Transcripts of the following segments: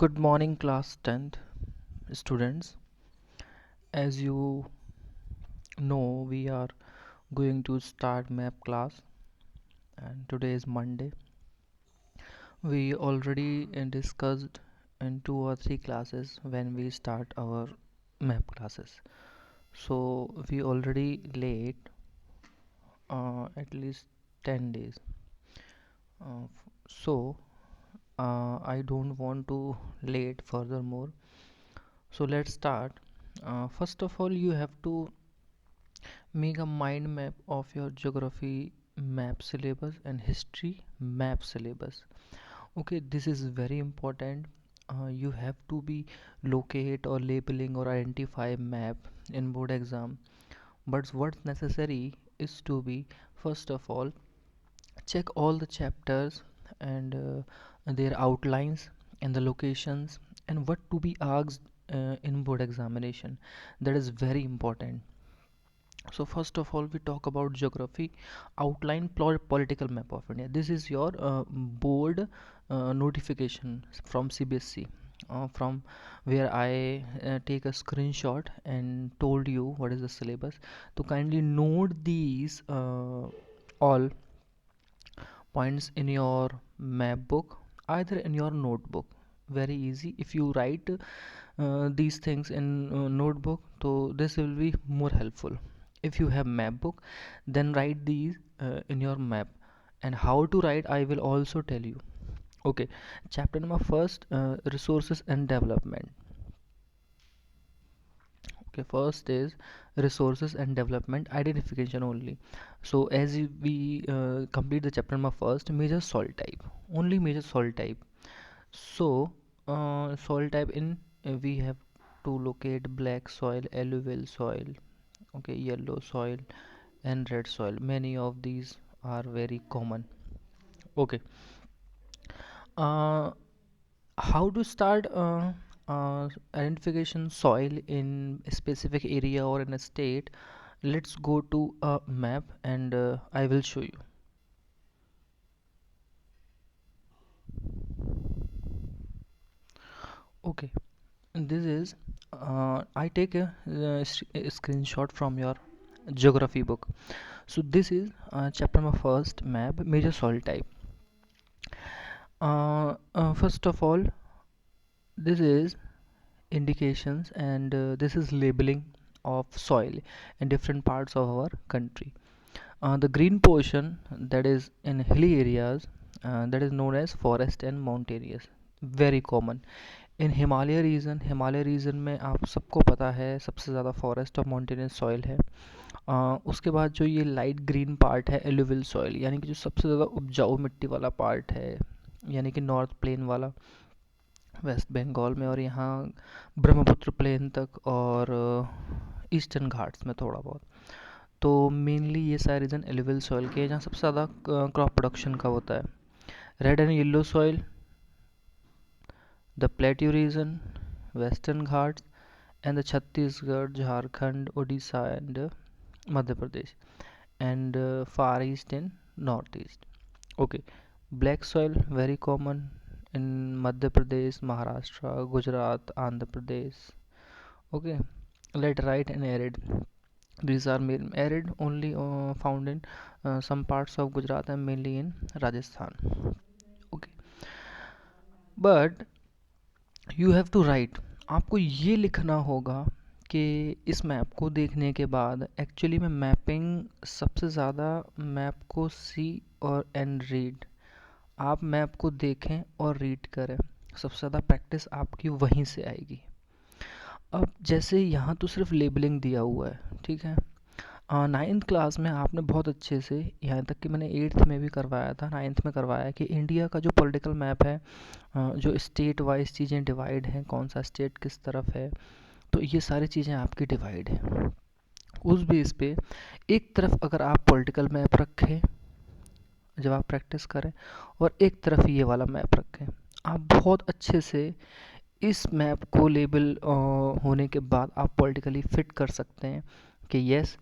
Good morning, class 10th students. As you know, we are going to start map class, and today is Monday. We already discussed in 2 or 3 classes when we start our map classes. So we already late at least 10 days. So I don't want to late furthermore. So let's start. First of all, you have to make a mind map of your geography map syllabus and history map syllabus. Okay, this is very important. You have to be locate or labeling or identify map in board exam. But what's necessary is to be, first of all, check all the chapters and their outlines and the locations and what to be asked in board examination. That is very important. So first of all, we talk about geography outline political map of India. This is your board notification from CBSC, from where I take a screenshot and told you what is the syllabus. To kindly note these all points in your map book, either in your notebook. Very easy. If you write these things in notebook, so this will be more helpful. If you have map book, then write these in your map, and how to write I will also tell you. Okay, chapter number first, resources and development. Okay, first is resources and development identification only. So as we complete the chapter number first, major soil type, only major soil type. So soil type in we have to locate black soil, alluvial soil, okay, yellow soil and red soil. Many of these are very common. Okay, uh, how to start identification soil in a specific area or in a state? Let's go to a map and I will show you. Okay, this is I take a screenshot from your geography book. So this is chapter number first, map major soil type. First of all, this is indications and this is labeling of soil in different parts of our country. The green portion that is in hilly areas, that is known as forest and mountainous, very common. In Himalaya region में आप सबको पता है सबसे ज़्यादा forest और mountainous soil है. उसके बाद जो ये लाइट ग्रीन पार्ट है एलुवियल सॉइल, यानी कि जो सबसे ज़्यादा उपजाऊ मिट्टी वाला पार्ट है, यानी कि नॉर्थ प्लेन वाला वेस्ट बंगाल में और यहाँ ब्रह्मपुत्र प्लेन तक और ईस्टर्न घाट्स में थोड़ा बहुत. तो मेनली ये सारे रीजन एलुवियल सॉइल के हैं जहाँ सबसे ज़्यादा क्रॉप प्रोडक्शन का होता है. Red and yellow soil, the plateau region, western Ghats and the Chhattisgarh, Jharkhand, Odisha and Madhya Pradesh and Far East and Northeast. Okay, black soil very common in Madhya Pradesh, Maharashtra, Gujarat, Andhra Pradesh. Okay, laterite and arid. These are arid only found in some parts of Gujarat and mainly in Rajasthan. Okay, but you have to write. आपको ये लिखना होगा कि इस map को देखने के बाद एक्चुअली में मैपिंग सबसे ज़्यादा मैप को सी और एंड रीड. आप मैप को देखें और रीड करें, सबसे ज़्यादा प्रैक्टिस आपकी वहीं से आएगी. अब जैसे यहाँ तो सिर्फ लेबलिंग दिया हुआ है, ठीक है. नाइन्थ क्लास में आपने बहुत अच्छे से, यहाँ तक कि मैंने एट्थ में भी करवाया था, नाइन्थ में करवाया कि इंडिया का जो पॉलिटिकल मैप है, जो स्टेट वाइज चीज़ें डिवाइड हैं, कौन सा स्टेट किस तरफ है, तो ये सारी चीज़ें आपकी डिवाइड हैं. उस बेस पे एक तरफ अगर आप पॉलिटिकल मैप रखें जब आप प्रैक्टिस करें और एक तरफ ये वाला मैप रखें, आप बहुत अच्छे से इस मैप को लेबल होने के बाद आप पॉलिटिकली फिट कर सकते हैं कि yes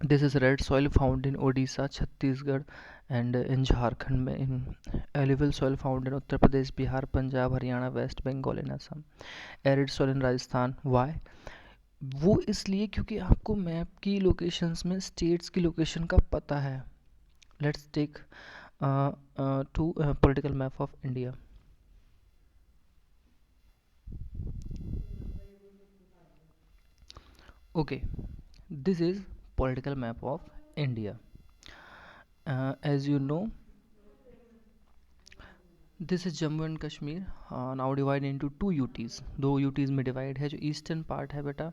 this is red soil found in Odisha, Chhattisgarh and in Jharkhand में। In alluvial soil found in Uttar Pradesh, Bihar, Punjab, Haryana, West Bengal and Assam. Arid soil in Rajasthan. Why? वो इसलिए क्योंकि आपको मैप की लोकेशंस में स्टेट्स की लोकेशन का पता है। Let's take to political map of India. Okay, this is political map of India. As you know, this is Jammu and Kashmir, now divided into two UTs. दो UTs में divide है। जो eastern part है बेटा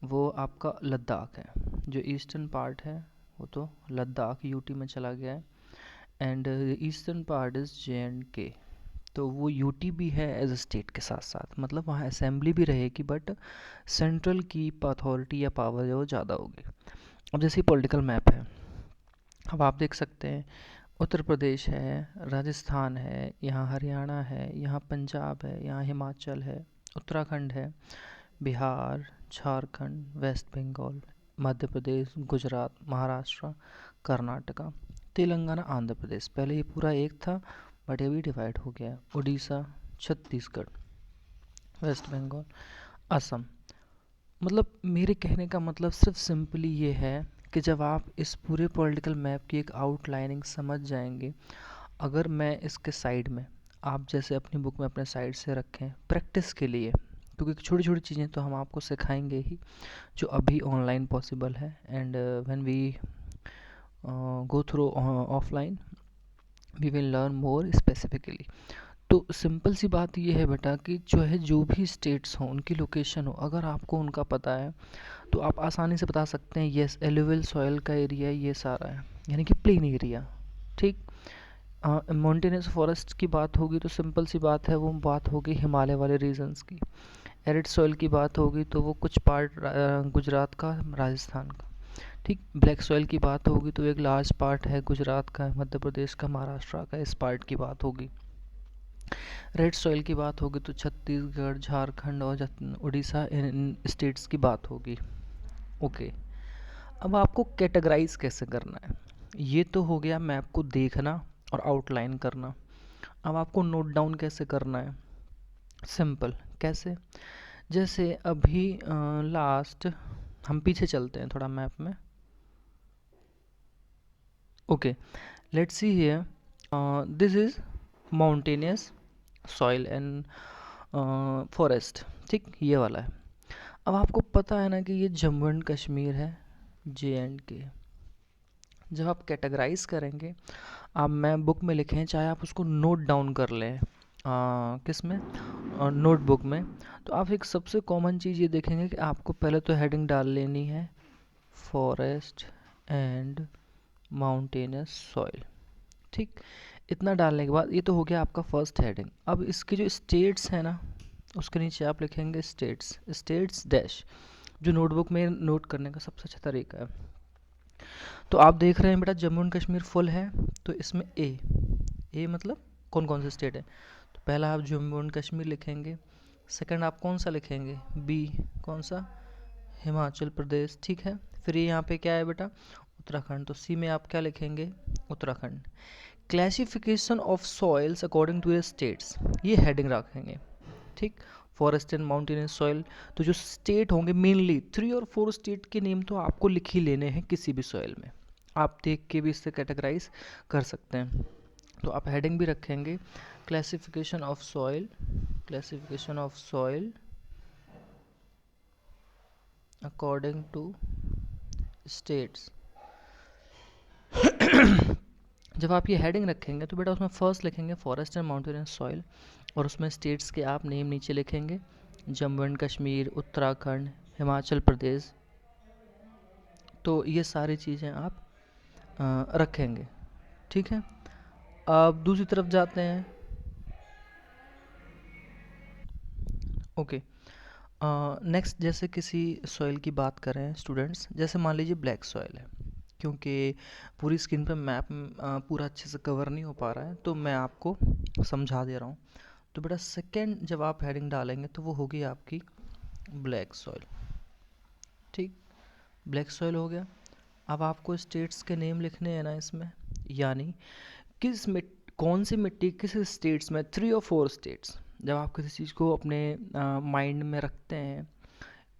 वो आपका लद्दाख है। जो ईस्टर्न पार्ट है वो तो लद्दाख यूटी में चला गया है। And eastern part is JNK। तो वो यूटी भी है एज अ स्टेट के साथ साथ, मतलब वहाँ असेंबली भी रहेगी बट सेंट्रल की अथॉरिटी या पावर जो ज़्यादा होगी। अब जैसे पॉलिटिकल मैप है, अब आप देख सकते हैं उत्तर प्रदेश है, राजस्थान है, यहाँ हरियाणा है, यहाँ पंजाब है, यहाँ हिमाचल है, उत्तराखंड है, बिहार, झारखंड, वेस्ट बंगाल, मध्य प्रदेश, गुजरात, महाराष्ट्र, कर्नाटका, तेलंगाना, आंध्र प्रदेश। पहले ये पूरा एक था बट ये भी डिवाइड हो गया। उड़ीसा, छत्तीसगढ़, वेस्ट बंगाल, असम। मतलब मेरे कहने का मतलब सिर्फ सिंपली ये है कि जब आप इस पूरे पॉलिटिकल मैप की एक आउटलाइनिंग समझ जाएंगे, अगर मैं इसके साइड में, आप जैसे अपनी बुक में अपने साइड से रखें प्रैक्टिस के लिए, क्योंकि छोटी छोटी चीज़ें तो हम आपको सिखाएंगे ही जो अभी ऑनलाइन पॉसिबल है, and when we go through offline we will learn more specifically. तो सिंपल सी बात ये है बेटा कि जो है जो भी स्टेट्स हों उनकी लोकेशन हो, अगर आपको उनका पता है तो आप आसानी से बता सकते हैं यस एलुवियल सॉइल का एरिया ये सारा है, यानी कि प्लेन एरिया। ठीक। माउंटेनस फॉरेस्ट की बात होगी तो सिंपल सी बात है, वो बात होगी हिमालय वाले रीजन्स की। एरिड सॉइल की बात होगी तो वो कुछ पार्ट गुजरात का, राजस्थान का। ठीक। ब्लैक सॉइल की बात होगी तो एक लार्ज पार्ट है गुजरात का, मध्य प्रदेश का, महाराष्ट्र का, इस पार्ट की बात होगी। रेड सॉइल की बात होगी तो छत्तीसगढ़, झारखंड और उड़ीसा, इन स्टेट्स की बात होगी। ओके। अब आपको कैटेगराइज कैसे करना है, ये तो हो गया मैप को देखना और आउटलाइन करना। अब आपको नोट डाउन कैसे करना है? सिंपल। कैसे? जैसे अभी लास्ट हम पीछे चलते हैं थोड़ा मैप में। Okay, let's see here, this is mountainous soil and forest. ठीक, ये वाला है। अब आपको पता है ना कि ये जम्मू एंड कश्मीर है, JNK। जब आप कैटेगराइज करेंगे, आप मैं बुक में लिखें चाहे आप उसको नोट डाउन कर लें किस में, नोटबुक में, तो आप एक सबसे कॉमन चीज़ ये देखेंगे कि आपको पहले तो हेडिंग डाल लेनी है फॉरेस्ट एंड माउंटेनस सॉइल। ठीक। इतना डालने के बाद ये तो हो गया आपका फर्स्ट हेडिंग। अब इसके जो स्टेट्स हैं ना उसके नीचे आप लिखेंगे स्टेट्स, स्टेट्स डैश, जो नोटबुक में नोट करने का सबसे अच्छा तरीका है। तो आप देख रहे हैं बेटा जम्मू एंड कश्मीर फुल है, तो इसमें ए मतलब कौन कौन से स्टेट है। तो पहला आप जम्मू एंड कश्मीर लिखेंगे, सेकंड आप कौन सा लिखेंगे, बी, कौन सा, हिमाचल प्रदेश। ठीक है। फिर ये यहाँ पे क्या है बेटा, उत्तराखंड, तो सी में आप क्या लिखेंगे, Uttarakhand. Classification of soils according to the states, ये हेडिंग रखेंगे। ठीक। फॉरेस्ट एंड माउंटेनियस सॉइल, तो जो स्टेट होंगे मेनली 3 और 4 स्टेट के नेम तो आपको लिख ही लेने हैं किसी भी सॉइल में, आप देख के भी इससे कैटेगराइज कर सकते हैं। तो आप हेडिंग भी रखेंगे classification of soil, classification of soil according to states. जब आप ये हेडिंग रखेंगे तो बेटा उसमें फर्स्ट लिखेंगे फॉरेस्ट एंड माउंटेनियस सॉइल, और उसमें स्टेट्स के आप नेम नीचे लिखेंगे जम्मू एंड कश्मीर, उत्तराखंड, हिमाचल प्रदेश। तो ये सारी चीज़ें आप रखेंगे। ठीक है। अब दूसरी तरफ जाते हैं। ओके, नेक्स्ट जैसे किसी सॉइल की बात करें स्टूडेंट्स, जैसे मान लीजिए ब्लैक सॉइल है, क्योंकि पूरी स्क्रीन पे मैप पूरा अच्छे से कवर नहीं हो पा रहा है तो मैं आपको समझा दे रहा हूँ। तो बेटा सेकंड जब आप हेडिंग डालेंगे तो वो होगी आपकी ब्लैक सॉइल। ठीक, ब्लैक सॉइल हो गया। अब आपको स्टेट्स के नेम लिखने हैं ना इसमें, यानी कौन सी मिट्टी किस स्टेट्स में, 3 और 4 स्टेट्स। जब आप किसी चीज़ को अपने माइंड में रखते हैं,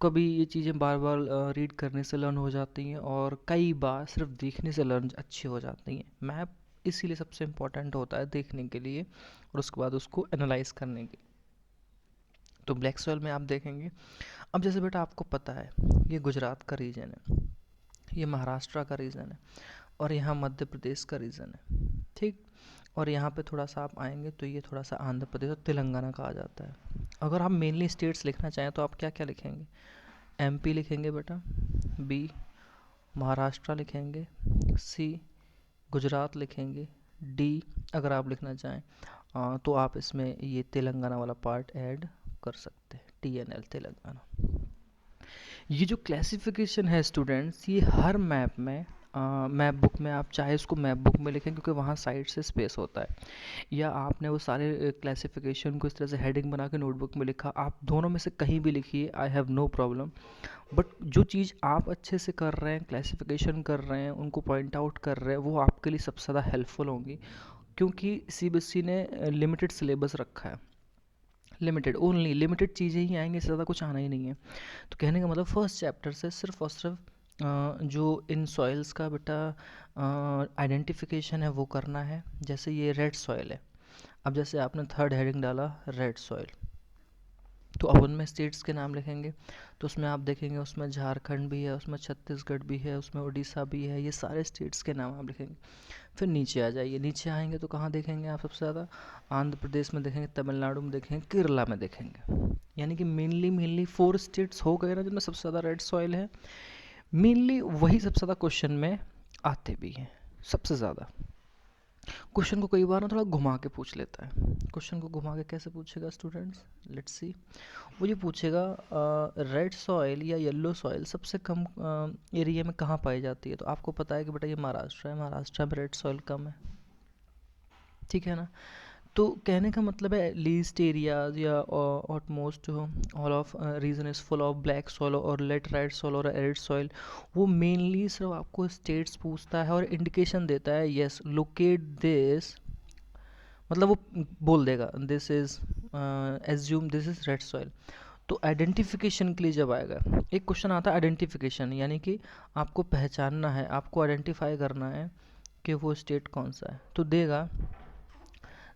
कभी ये चीज़ें बार बार रीड करने से लर्न हो जाती हैं, और कई बार सिर्फ देखने से लर्न अच्छी हो जाती हैं। मैप इसीलिए सबसे इम्पोर्टेंट होता है देखने के लिए, और उसके बाद उसको एनालाइज करने के। तो ब्लैक सॉइल में आप देखेंगे, अब जैसे बेटा आपको पता है ये गुजरात का रीजन है, ये महाराष्ट्र का रीजन है, और यहाँ मध्य प्रदेश का रीजन है, ठीक। और यहाँ पे थोड़ा सा आप आएंगे तो ये थोड़ा सा आंध्र प्रदेश और तेलंगाना का आ जाता है। अगर आप मेनली स्टेट्स लिखना चाहें तो आप क्या क्या लिखेंगे? एमपी लिखेंगे बेटा, बी महाराष्ट्र लिखेंगे, सी गुजरात लिखेंगे, डी अगर आप लिखना चाहें तो आप इसमें ये तेलंगाना वाला पार्ट ऐड कर सकते हैं, TNL तेलंगाना। ये जो क्लासिफिकेशन है स्टूडेंट्स, ये हर मैप में मैप बुक में, आप चाहे इसको मैप बुक में लिखें क्योंकि वहाँ साइड से स्पेस होता है, या आपने वो सारे क्लासिफिकेशन को इस तरह से हेडिंग बना के नोटबुक में लिखा, आप दोनों में से कहीं भी लिखिए, I have no problem. But जो चीज़ आप अच्छे से कर रहे हैं, क्लासिफिकेशन कर रहे हैं, उनको पॉइंट आउट कर रहे हैं, वो आपके लिए सबसे ज़्यादा हेल्पफुल होंगी, क्योंकि CBSE ने लिमिटेड सिलेबस रखा है, लिमिटेड, ओनली लिमिटेड चीज़ें ही आएंगी, इससे ज़्यादा कुछ आना ही नहीं है। तो कहने का मतलब फर्स्ट चैप्टर से सिर्फ और सिर्फ जो इन सॉइल्स का बेटा आइडेंटिफिकेशन है वो करना है। जैसे ये रेड सॉइल है, अब जैसे आपने थर्ड हेडिंग डाला रेड सॉइल, तो अब उनमें स्टेट्स के नाम लिखेंगे, तो उसमें आप देखेंगे उसमें झारखंड भी है, उसमें छत्तीसगढ़ भी है, उसमें उड़ीसा भी है, ये सारे स्टेट्स के नाम आप लिखेंगे। फिर नीचे आ जाइए, नीचे आएंगे तो कहाँ देखेंगे आप सबसे ज़्यादा? आंध्र प्रदेश में देखेंगे, तमिलनाडु में देखेंगे, केरला में देखेंगे। यानी कि मेनली 4 स्टेट्स हो गए ना जिनमें सबसे ज़्यादा रेड सॉइल है, मेनली वही सबसे ज़्यादा क्वेश्चन में आते भी हैं सबसे ज़्यादा। क्वेश्चन को कई बार ना थोड़ा घुमा के पूछ लेता है। क्वेश्चन को घुमा के कैसे पूछेगा स्टूडेंट्स, लेट्स सी। वो ये पूछेगा रेड सॉइल या येलो सॉइल सबसे कम एरिया में कहाँ पाई जाती है, तो आपको पता है कि बेटा ये महाराष्ट्र है, महाराष्ट्र में रेड सॉइल कम है, ठीक है ना। तो कहने का मतलब है लीस्ट एरियाज या utmost all of region is full of black soil और लेट रेड सॉइल और रेड सॉइल, वो मेनली सिर्फ आपको स्टेट्स पूछता है और इंडिकेशन देता है, यस लोकेट दिस, मतलब वो बोल देगा this is assume this is red soil. तो आइडेंटिफिकेशन के लिए जब आएगा एक क्वेश्चन आता है आइडेंटिफिकेशन, यानी कि आपको पहचानना है, आपको आइडेंटिफाई करना है कि वो स्टेट कौन सा है, तो देगा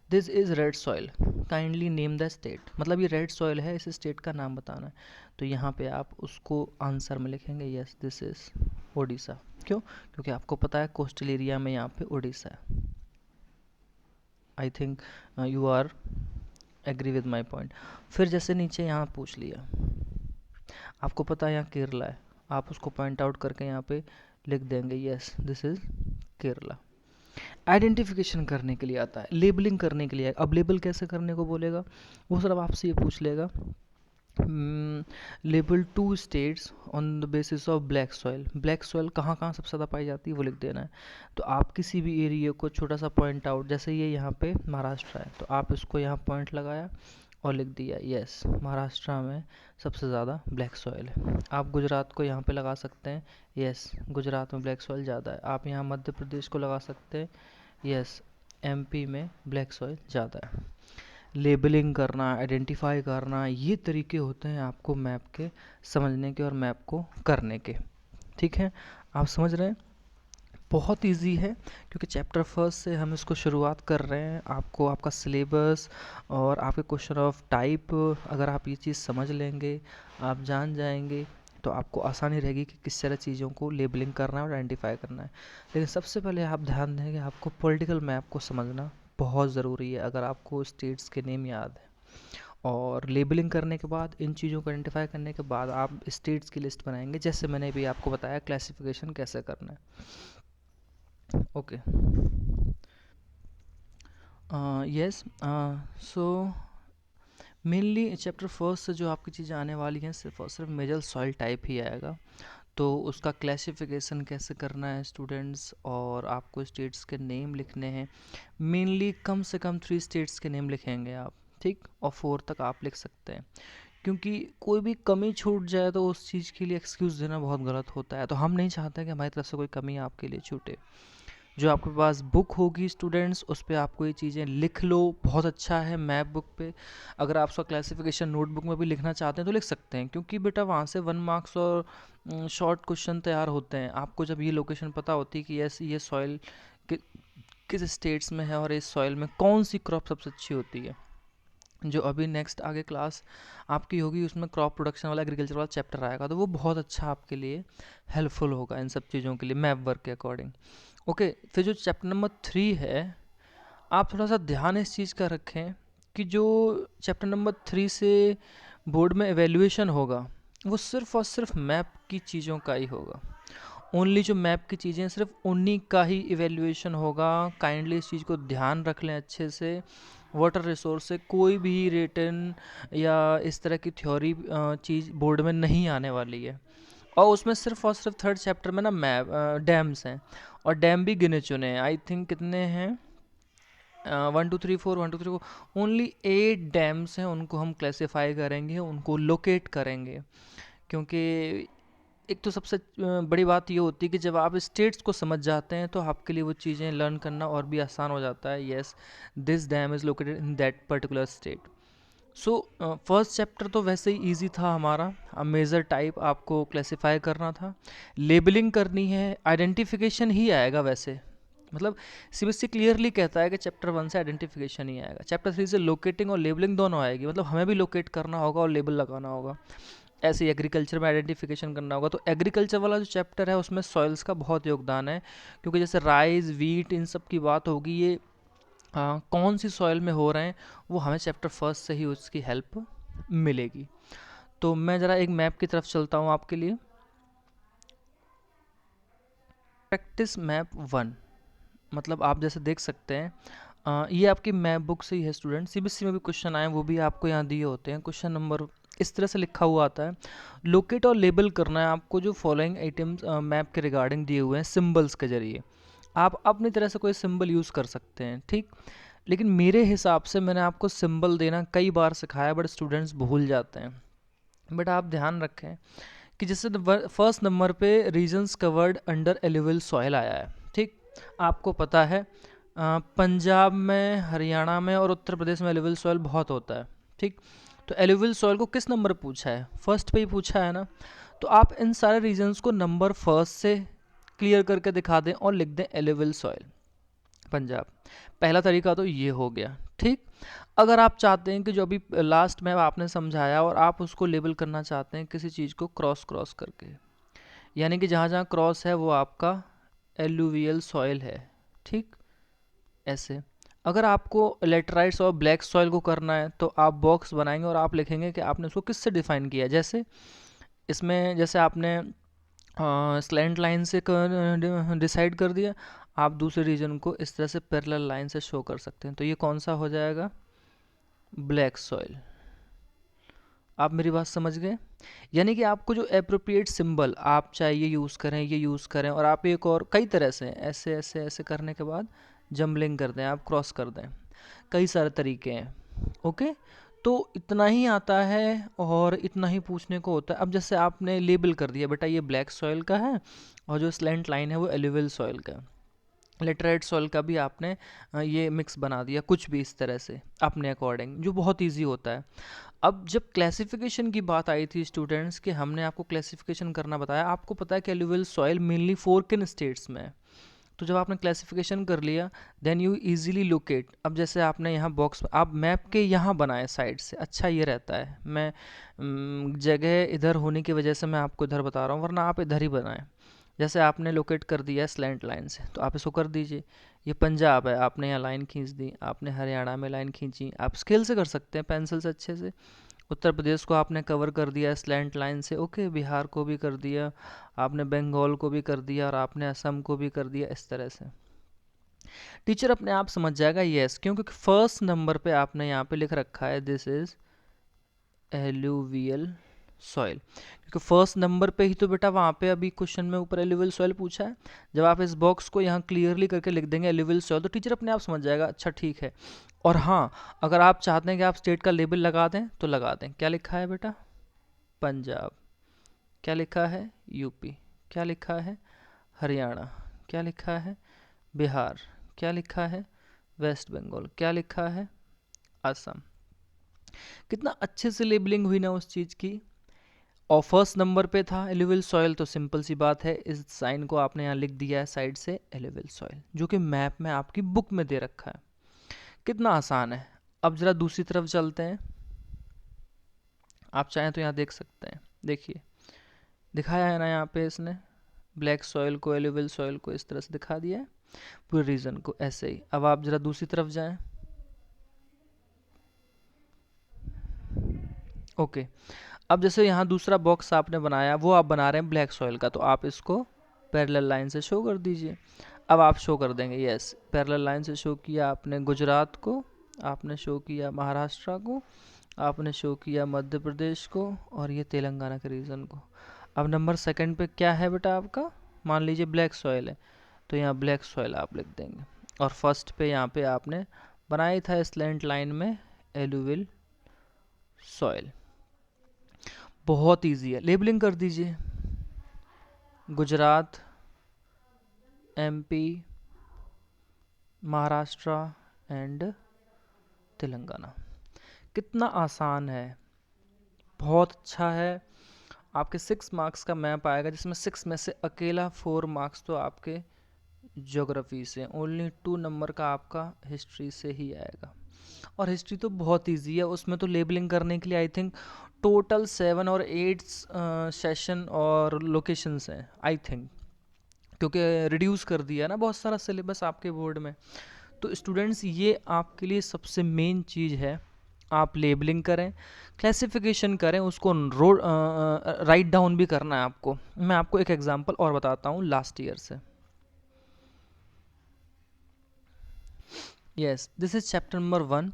this is red soil, kindly name the state, मतलब ये रेड सॉइल है, इस स्टेट का नाम बताना है। तो यहाँ पे आप उसको आंसर में लिखेंगे, यस दिस इज़ ओडिशा। क्यों? क्योंकि आपको पता है कोस्टल एरिया में यहाँ पे ओडिशा है। I think you are agree with my point. फिर जैसे नीचे यहाँ पूछ लिया, आपको पता है यहाँ केरला है, आप उसको पॉइंट आउट करके यहाँ पे लिख देंगे, yes this is Kerala. Identification करने के लिए आता है, लेबलिंग करने के लिए। अब लेबल कैसे करने को बोलेगा, वो सिर्फ आपसे ये पूछ लेगा, label 2 states on the basis of black soil. Black soil कहाँ कहाँ सबसे ज़्यादा पाई जाती है वो लिख देना है। तो आप किसी भी एरिया को छोटा सा पॉइंट आउट, जैसे ये यहाँ पे महाराष्ट्र है, तो आप इसको यहाँ पॉइंट लगाया और लिख दिया, यस महाराष्ट्र में सबसे ज़्यादा ब्लैक सॉइल है। आप गुजरात को यहाँ पे लगा सकते हैं, यस गुजरात में ब्लैक सॉइल ज़्यादा है। आप यहाँ मध्य प्रदेश को लगा सकते हैं, यस MP में ब्लैक सॉइल ज़्यादा है। लेबलिंग करना, आइडेंटिफाई करना, ये तरीके होते हैं आपको मैप के समझने के और मैप को करने के, ठीक है। आप समझ रहे हैं, बहुत इजी है, क्योंकि चैप्टर फर्स्ट से हम इसको शुरुआत कर रहे हैं। आपको आपका सिलेबस और आपके क्वेश्चन ऑफ टाइप, अगर आप ये चीज़ समझ लेंगे, आप जान जाएंगे, तो आपको आसानी रहेगी कि किस तरह चीज़ों को लेबलिंग करना है और आइडेंटिफाई करना है। लेकिन सबसे पहले आप ध्यान दें कि आपको पॉलिटिकल मैप को समझना बहुत ज़रूरी है, अगर आपको स्टेट्स के नेम याद है। और लेबलिंग करने के बाद, इन चीज़ों को आइडेंटिफाई करने के बाद आप स्टेट्स की लिस्ट बनाएंगे, जैसे मैंने भी आपको बताया क्लासिफिकेशन कैसे करना है। Okay, yes, so mainly chapter first से जो आपकी चीज़ें आने वाली हैं सिर्फ और सिर्फ मेजर सॉइल टाइप ही आएगा। तो उसका क्लासिफिकेशन कैसे करना है स्टूडेंट्स, और आपको स्टेट्स के नेम लिखने हैं। मेनली कम से कम 3 स्टेट्स के नेम लिखेंगे आप, ठीक, और 4 तक आप लिख सकते हैं, क्योंकि कोई भी कमी छूट जाए तो उस चीज़ के लिए एक्सक्यूज़ देना बहुत गलत होता है, तो हम नहीं चाहते कि हमारी तरफ से कोई कमी आपके लिए छूटे। जो आपके पास बुक होगी स्टूडेंट्स, उस पे आपको ये चीज़ें लिख लो, बहुत अच्छा है मैप बुक पे। अगर आप उसका क्लासिफिकेशन नोटबुक में भी लिखना चाहते हैं तो लिख सकते हैं, क्योंकि बेटा वहाँ से 1 मार्क्स और शॉर्ट क्वेश्चन तैयार होते हैं। आपको जब ये लोकेशन पता होती है कि यस ये सॉइल कि, किस स्टेट्स में है और इस सॉइल में कौन सी क्रॉप सबसे अच्छी होती है। जो अभी नेक्स्ट आगे क्लास आपकी होगी उसमें क्रॉप प्रोडक्शन वाला एग्रीकल्चर वाला चैप्टर आएगा, तो वो बहुत अच्छा आपके लिए हेल्पफुल होगा इन सब चीज़ों के लिए मैप वर्क के अकॉर्डिंग। ओके, फिर जो चैप्टर नंबर 3 है, आप थोड़ा सा ध्यान इस चीज़ का रखें कि जो चैप्टर नंबर 3 से बोर्ड में एवेल्यूएशन होगा वो सिर्फ और सिर्फ मैप की चीज़ों का ही होगा। ओनली जो मैप की चीज़ें सिर्फ उन्हीं का ही इवेल्यूएशन होगा। काइंडली इस चीज़ को ध्यान रख लें अच्छे से। वाटर रिसोर्स से कोई भी रिटन या इस तरह की थ्योरी चीज़ बोर्ड में नहीं आने वाली है। और उसमें सिर्फ और सिर्फ 3rd चैप्टर में ना मैप डैम्स हैं, और डैम भी गिने चुने हैं। आई थिंक कितने हैं, 1 2 3 4 1 2 3 4 ओनली 8 डैम्स हैं। उनको हम क्लासीफाई करेंगे, उनको लोकेट करेंगे। क्योंकि एक तो सबसे बड़ी बात ये होती है कि जब आप स्टेट्स को समझ जाते हैं तो आपके लिए वो चीज़ें लर्न करना और भी आसान हो जाता है। Yes, this dam is located in that particular state. So first chapter तो वैसे ही इजी था हमारा। मेजर टाइप आपको क्लासिफाई करना था, लेबलिंग करनी है, आइडेंटिफिकेशन ही आएगा वैसे। मतलब सीबीएसई क्लियरली कहता है कि चैप्टर 1 से आइडेंटिफिकेशन ही आएगा, चैप्टर 3 से लोकेटिंग और लेबलिंग दोनों आएगी। मतलब हमें भी लोकेट करना होगा और लेबल लगाना होगा। ऐसे ही एग्रीकल्चर में आइडेंटिफिकेशन करना होगा। तो एग्रीकल्चर वाला जो चैप्टर है उसमें सॉइल्स का बहुत योगदान है, क्योंकि जैसे राइस वीट इन सब की बात होगी, ये कौन सी सॉइल में हो रहे हैं वो हमें चैप्टर 1 से ही उसकी हेल्प मिलेगी। तो मैं ज़रा एक मैप की तरफ चलता हूँ आपके लिए। प्रैक्टिस मैप 1, मतलब आप जैसे देख सकते हैं ये आपकी मैप बुक से ही है स्टूडेंट। सीबीएसई में भी क्वेश्चन आए वो भी आपको यहाँ दिए होते हैं। क्वेश्चन नंबर इस तरह से लिखा हुआ आता है, लोकेट और लेबल करना है आपको जो फॉलोइंग आइटम्स मैप के रिगार्डिंग दिए हुए हैं सिंबल्स के जरिए। आप अपनी तरह से कोई सिंबल यूज़ कर सकते हैं, ठीक। लेकिन मेरे हिसाब से मैंने आपको सिंबल देना कई बार सिखाया, बट स्टूडेंट्स भूल जाते हैं। बट आप ध्यान रखें कि जैसे फर्स्ट नंबर पे regions covered under alluvial soil आया है, ठीक। आपको पता है पंजाब में, हरियाणा में और उत्तर प्रदेश में एलिवल सॉइल बहुत होता है, ठीक। तो एलिवल सॉइल को किस नंबर पूछा है, फर्स्ट पे ही पूछा है ना। तो आप इन सारे रीजन्स को नंबर फर्स्ट से क्लियर करके दिखा दें और लिख दें एलिवल सॉइल पंजाब। पहला तरीका तो ये हो गया, ठीक। अगर आप चाहते हैं कि जो अभी लास्ट में आपने समझाया और आप उसको लेबल करना चाहते हैं किसी चीज़ को क्रॉस क्रॉस करके, यानी कि जहाँ जहाँ क्रॉस है वो आपका एलुवियल सॉइल है, ठीक। ऐसे अगर आपको लेटराइट्स और ब्लैक सॉइल को करना है तो आप बॉक्स बनाएंगे और आप लिखेंगे कि आपने उसको किससे डिफाइन किया। जैसे इसमें जैसे आपने स्लैंट लाइन से डिसाइड कर दिया, आप दूसरे रीजन को इस तरह से पैरेलल लाइन से शो कर सकते हैं। तो ये कौन सा हो जाएगा, ब्लैक सॉइल। आप मेरी बात समझ गए। यानी कि आपको जो एप्रोप्रिएट सिंबल आप चाहे ये यूज़ करें, ये यूज़ करें, और आप एक और कई तरह से ऐसे ऐसे ऐसे करने के बाद जम्बलिंग कर दें, आप क्रॉस कर दें, कई सारे तरीके हैं। ओके, तो इतना ही आता है और इतना ही पूछने को होता है। अब जैसे आपने लेबल कर दिया बेटा ये ब्लैक सॉइल का है और जो स्लैंट लाइन है वो एलुवियल सॉइल का, लेटराइट सॉइल का भी आपने ये मिक्स बना दिया कुछ भी इस तरह से अपने अकॉर्डिंग, जो बहुत इजी होता है। अब जब क्लासिफिकेशन की बात आई थी स्टूडेंट्स कि हमने आपको क्लासिफिकेशन करना बताया, आपको पता है कि एलुवियल सॉइल मेनली 4 किन स्टेट्स में है। तो जब आपने क्लासिफिकेशन कर लिया देन यू इजीली लोकेट। अब जैसे आपने यहाँ बॉक्स आप मैप के यहाँ बनाए साइड से, अच्छा ये रहता है। मैं जगह इधर होने की वजह से मैं आपको इधर बता रहा हूँ, वरना आप इधर ही बनाएं। जैसे आपने लोकेट कर दिया स्लैंट लाइन से, तो आप इसको कर दीजिए। ये पंजाब है, आपने यहाँ लाइन खींच दी, आपने हरियाणा में लाइन खींची, आप स्केल से कर सकते हैं पेंसिल से अच्छे से। उत्तर प्रदेश को आपने कवर कर दिया स्लैंट लाइन से, ओके। बिहार को भी कर दिया आपने, बंगाल को भी कर दिया, और आपने असम को भी कर दिया। इस तरह से टीचर अपने आप समझ जाएगा यस, क्योंकि फर्स्ट नंबर पे आपने यहाँ पे लिख रखा है दिस इज एलुवियल सॉइल, क्योंकि फर्स्ट नंबर पे ही तो बेटा वहाँ पे अभी क्वेश्चन में ऊपर एलुवियल सॉइल पूछा है। जब आप इस बॉक्स को यहाँ क्लियरली करके लिख देंगे एलुवियल सॉइल, तो टीचर अपने आप समझ जाएगा अच्छा ठीक है। और हाँ, अगर आप चाहते हैं कि आप स्टेट का लेबल लगा दें तो लगा दें। क्या लिखा है बेटा? पंजाब। क्या लिखा है? यूपी। क्या लिखा है? हरियाणा। क्या लिखा है? बिहार। क्या लिखा है? वेस्ट बंगाल। क्या लिखा है? असम। कितना अच्छे से लेबलिंग हुई ना उस चीज़ की। और फर्स्ट नंबर पे था एलुवियल सॉइल, तो सिंपल सी बात है, इस साइन को आपने यहाँ लिख दिया है साइड से, एलुवियल सॉइल, जो कि मैप में आपकी बुक में दे रखा है। कितना आसान है। अब जरा दूसरी तरफ चलते हैं। आप चाहें तो यहाँ देख सकते हैं, देखिए दिखाया है ना यहाँ पे इसने, ब्लैक सॉइल को, एलुवियल सॉइल को इस तरह से दिखा दिया है, पूरे रीजन को ऐसे ही। अब आप जरा दूसरी तरफ जाएं। ओके, अब जैसे यहाँ दूसरा बॉक्स आपने बनाया, वो आप बना रहे हैं ब्लैक सॉइल का, तो आप इसको पैरेलल लाइन से शो कर दीजिए। अब आप शो कर देंगे, यस, पैरेलल लाइन से शो किया आपने गुजरात को, आपने शो किया महाराष्ट्र को, आपने शो किया मध्य प्रदेश को, और ये तेलंगाना के रीजन को। अब नंबर सेकंड पे क्या है बेटा आपका? मान लीजिए ब्लैक सॉइल है, तो यहाँ ब्लैक सॉइल आप लिख देंगे। और फर्स्ट पे यहाँ पे आपने बनाया था स्लैंट लाइन में एलुविल सॉइल। बहुत इजी है, लेबलिंग कर दीजिए। Gujarat, MP, Maharashtra and Telangana. कितना आसान है, बहुत अच्छा है। आपके 6 मार्क्स का मैप आएगा, जिसमें 6 में से अकेला 4 मार्क्स तो आपके ज्योग्राफी से, ओनली 2 नंबर का आपका हिस्ट्री से ही आएगा। और हिस्ट्री तो बहुत इजी है, उसमें तो लेबलिंग करने के लिए आई थिंक टोटल 7 और 8 सेशन और लोकेशंस हैं आई थिंक, क्योंकि रिड्यूस कर दिया ना बहुत सारा सिलेबस आपके बोर्ड में। तो स्टूडेंट्स, ये आपके लिए सबसे मेन चीज़ है। आप लेबलिंग करें, क्लासिफिकेशन करें, उसको रोड राइट डाउन भी करना है आपको। मैं आपको एक एग्जांपल और बताता हूँ लास्ट ईयर से। Yes, this is chapter number 1,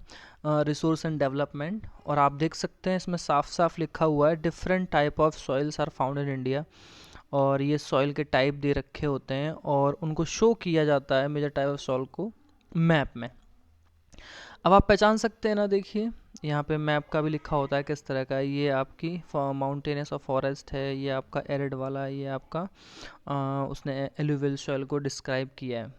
resource and development. और आप देख सकते हैं इसमें साफ साफ लिखा हुआ है different type of soils are found in India. और ये सॉइल के टाइप दे रखे होते हैं और उनको शो किया जाता है मेजर टाइप ऑफ सॉइल को मैप में। अब आप पहचान सकते हैं ना, देखिए यहाँ पे मैप का भी लिखा होता है किस तरह का है। ये आपकी माउंटेनस और फॉरेस्ट है, ये आपका एरिड वाला है, ये आपका उसने एलुवियल सॉइल को डिस्क्राइब किया है।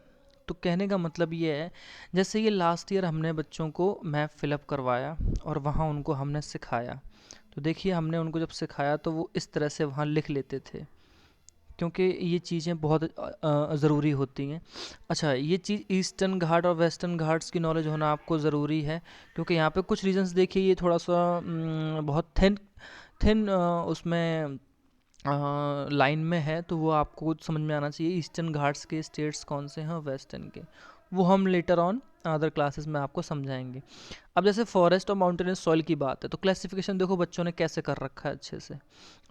तो कहने का मतलब ये है, जैसे ये लास्ट ईयर हमने बच्चों को मैप फिलअप करवाया और वहाँ उनको हमने सिखाया, तो देखिए हमने उनको जब सिखाया तो वो इस तरह से वहाँ लिख लेते थे, क्योंकि ये चीज़ें बहुत ज़रूरी होती हैं। अच्छा, ये चीज़ ईस्टर्न घाट और वेस्टर्न घाट्स की नॉलेज होना आपको ज़रूरी है, क्योंकि यहाँ पे कुछ रीजंस देखिए, ये थोड़ा सा बहुत थिन थिन उसमें लाइन में है, तो वो आपको कुछ समझ में आना चाहिए। ईस्टर्न घाट्स के स्टेट्स कौन से हैं, वेस्टर्न के, वो हम लेटर ऑन अदर क्लासेस में आपको समझाएंगे। अब जैसे फॉरेस्ट और माउंटेनस सॉइल की बात है, तो क्लासिफिकेशन देखो बच्चों ने कैसे कर रखा है अच्छे से।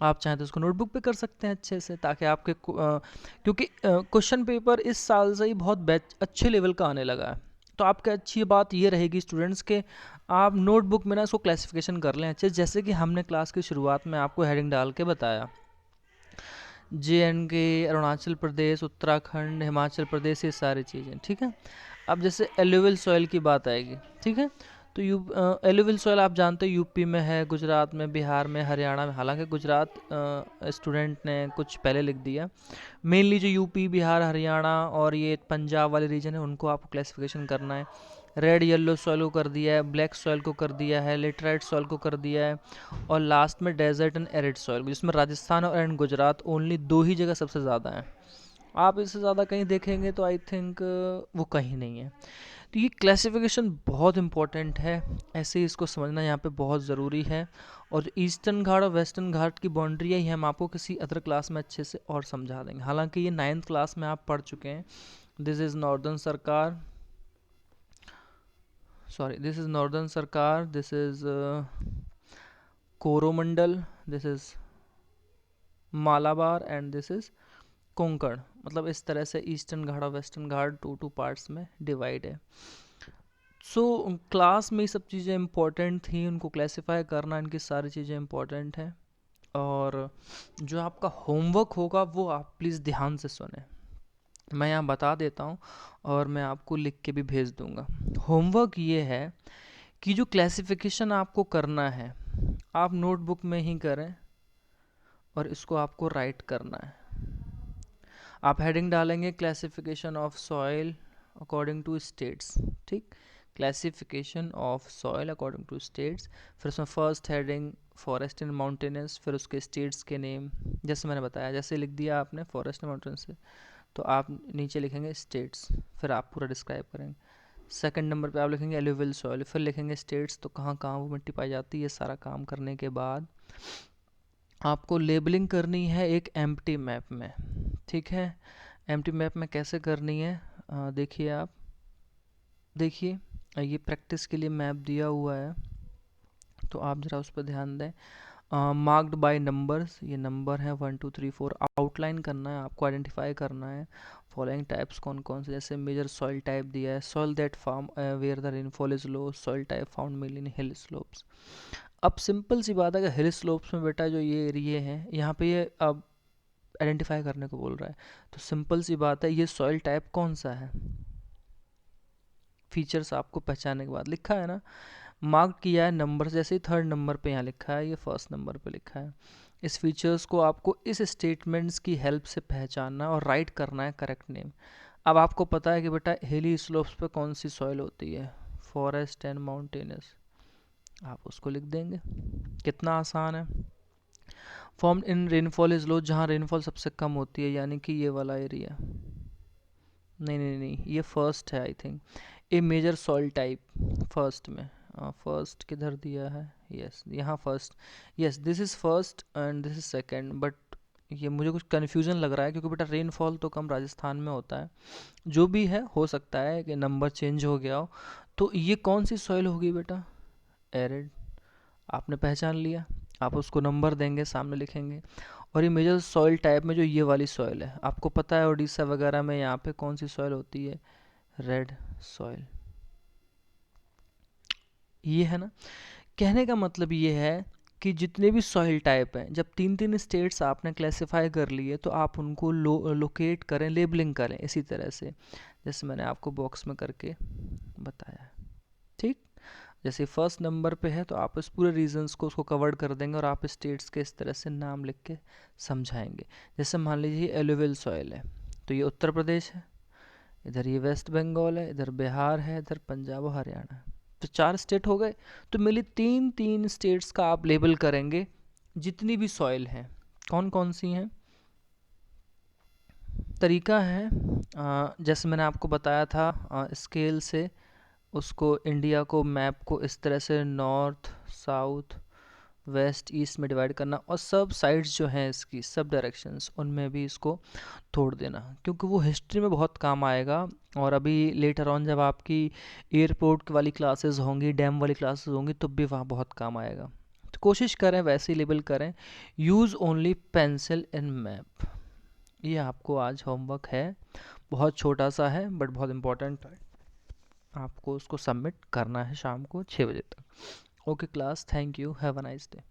आप चाहें तो उसको नोटबुक पे कर सकते हैं अच्छे से, ताकि आपके क्योंकि क्वेश्चन पेपर इस साल से ही बहुत अच्छे लेवल का आने लगा है। तो आपकी अच्छी बात ये रहेगी स्टूडेंट्स के, आप नोटबुक में ना इसको क्लासिफिकेशन कर लें अच्छे, जैसे कि हमने क्लास की शुरुआत में आपको हेडिंग डाल के बताया। JNK, अरुणाचल प्रदेश, उत्तराखंड, हिमाचल प्रदेश, ये सारी चीज़ें, ठीक है। अब जैसे एलुवियल सॉइल की बात आएगी, ठीक है, तो एलुवियल सॉइल आप जानते हो यूपी में है, गुजरात में, बिहार में, हरियाणा में। हालांकि गुजरात स्टूडेंट ने कुछ पहले लिख दिया। मेनली जो यूपी, बिहार, हरियाणा और ये पंजाब वाले रीजन है, उनको आपको क्लासिफिकेशन करना है। रेड येलो सॉइल को कर दिया है, ब्लैक सॉइल को कर दिया है, लेटराइट सॉइल को कर दिया है, और लास्ट में डेजर्ट एंड एरिड सॉइल, जिसमें राजस्थान और एंड गुजरात ओनली 2 ही जगह सबसे ज़्यादा हैं। आप इससे ज़्यादा कहीं देखेंगे तो आई थिंक वो कहीं नहीं है। तो ये क्लासिफिकेशन बहुत इंपॉर्टेंट है, ऐसे ही इसको समझना यहाँ पे बहुत ज़रूरी है। और जो ईस्टर्न घाट और वेस्टर्न घाट की बाउंड्री है, ये हम आपको किसी अदर क्लास में अच्छे से और समझा देंगे। हालांकि ये 9th क्लास में आप पढ़ चुके हैं। दिस इज़ नॉर्दर्न सरकार, सॉरी, दिस इज़ नॉर्दर्न सरकार, this is Coromandel, this is Malabar and this is Konkan. मतलब इस तरह से ईस्टर्न घाट और वेस्टर्न घाट 2 पार्ट्स में डिवाइड है। सो क्लास में ये सब चीज़ें इंपॉर्टेंट थी, उनको क्लासीफाई करना, इनकी सारी चीज़ें इंपॉर्टेंट हैं। और जो आपका होमवर्क होगा वो आप प्लीज़ ध्यान से सुने। मैं यहाँ बता देता हूँ और मैं आपको लिख के भी भेज दूँगा। होमवर्क ये है कि जो क्लासिफिकेशन आपको करना है आप नोटबुक में ही करें और इसको आपको राइट करना है। आप हेडिंग डालेंगे classification of soil according to states, ठीक, classification of soil according to states. फिर उसमें first heading forest and mountainous, फिर उसके स्टेट्स के नेम, जैसे मैंने बताया, जैसे लिख दिया आपने फॉरेस्ट एंड माउंटेनस से तो आप नीचे लिखेंगे स्टेट्स, फिर आप पूरा डिस्क्राइब करेंगे। सेकंड नंबर पे आप लिखेंगे एलुवियल सॉइल, फिर लिखेंगे स्टेट्स, तो कहाँ कहाँ वो मिट्टी पाई जाती है। सारा काम करने के बाद आपको लेबलिंग करनी है एक एम्प्टी मैप में, ठीक है। एम्प्टी मैप में कैसे करनी है, देखिए आप, देखिए ये प्रैक्टिस के लिए मैप दिया हुआ है तो आप ज़रा उस पर ध्यान दें। मार्क्ड बाय नंबर्स, ये नंबर है 1 2 3 4। आउटलाइन करना है आपको, आइडेंटिफाई करना है फॉलोइंग टाइप्स कौन कौन से, जैसे मेजर सॉइल टाइप दिया है, soil that form where the rainfall is low, soil type found mainly in hill slopes. अब सिंपल सी बात है कि हिल स्लोप्स में बेटा जो ये एरिए हैं यहाँ पे ये अब आइडेंटिफाई करने को बोल रहा है, तो सिंपल सी बात है ये सॉइल टाइप कौन सा है, फीचर्स आपको पहचानने के बाद लिखा है ना, मार्क किया है नंबर, जैसे ही थर्ड नंबर पे यहाँ लिखा है, ये फर्स्ट नंबर पे लिखा है। इस फीचर्स को आपको इस स्टेटमेंट्स की हेल्प से पहचानना और राइट करना है करेक्ट नेम। अब आपको पता है कि बेटा हिली स्लोप्स पे कौन सी सॉइल होती है, फॉरेस्ट एंड माउंटेनस, आप उसको लिख देंगे। कितना आसान है। फॉर्म इन रेनफॉल इज लो, जहाँ रेनफॉल सबसे कम होती है, यानी कि ये वाला एरिया, नहीं नहीं नहीं ये फर्स्ट है I think. A major soil type first में, फर्स्ट किधर दिया है, यस यहाँ first, yes this is first and this is second, but ये मुझे कुछ कन्फ्यूज़न लग रहा है क्योंकि बेटा रेनफॉल तो कम राजस्थान में होता है। जो भी है, हो सकता है कि नंबर चेंज हो गया हो। तो ये कौन सी सॉइल होगी बेटा, एरिड, आपने पहचान लिया। आप उसको नंबर देंगे, सामने लिखेंगे। और ये मेजर सॉइल टाइप में जो ये वाली सॉइल है, आपको पता है उड़ीसा वगैरह में यहाँ पे कौन सी सॉइल होती है, रेड सॉइल, ये है ना। कहने का मतलब ये है कि जितने भी सॉइल टाइप हैं, जब तीन तीन स्टेट्स आपने क्लासिफाई कर लिए तो आप उनको लोकेट करें, लेबलिंग करें इसी तरह से जैसे मैंने आपको बॉक्स में करके बताया है, ठीक। जैसे फर्स्ट नंबर पे है तो आप इस पूरे रीजन्स को उसको कवर कर देंगे और आप स्टेट्स के इस तरह से नाम लिख के समझाएंगे। जैसे मान लीजिए एलुवियल सॉइल है तो ये उत्तर प्रदेश है, इधर ये वेस्ट बंगाल है, इधर बिहार है, इधर पंजाब और हरियाणा है। तो 4 स्टेट हो गए। तो मिली 3 स्टेट्स का आप लेबल करेंगे जितनी भी सॉइल हैं, कौन कौन सी हैं। तरीका है जैसे मैंने आपको बताया था स्केल से उसको इंडिया को मैप को इस तरह से नॉर्थ साउथ वेस्ट ईस्ट में डिवाइड करना और सब साइड्स जो हैं इसकी सब डायरेक्शंस उनमें भी इसको तोड़ देना, क्योंकि वो हिस्ट्री में बहुत काम आएगा। और अभी लेटर ऑन जब आपकी एयरपोर्ट वाली क्लासेस होंगी, डैम वाली क्लासेस होंगी, तब भी वहाँ बहुत काम आएगा। तो कोशिश करें वैसे ही लेबल करें। Use only pencil in map, ये आपको आज होमवर्क है, बहुत छोटा सा है बट बहुत इम्पोर्टेंट है। आपको उसको सबमिट करना है शाम को 6 बजे तक। Okay class, thank you, have a nice day.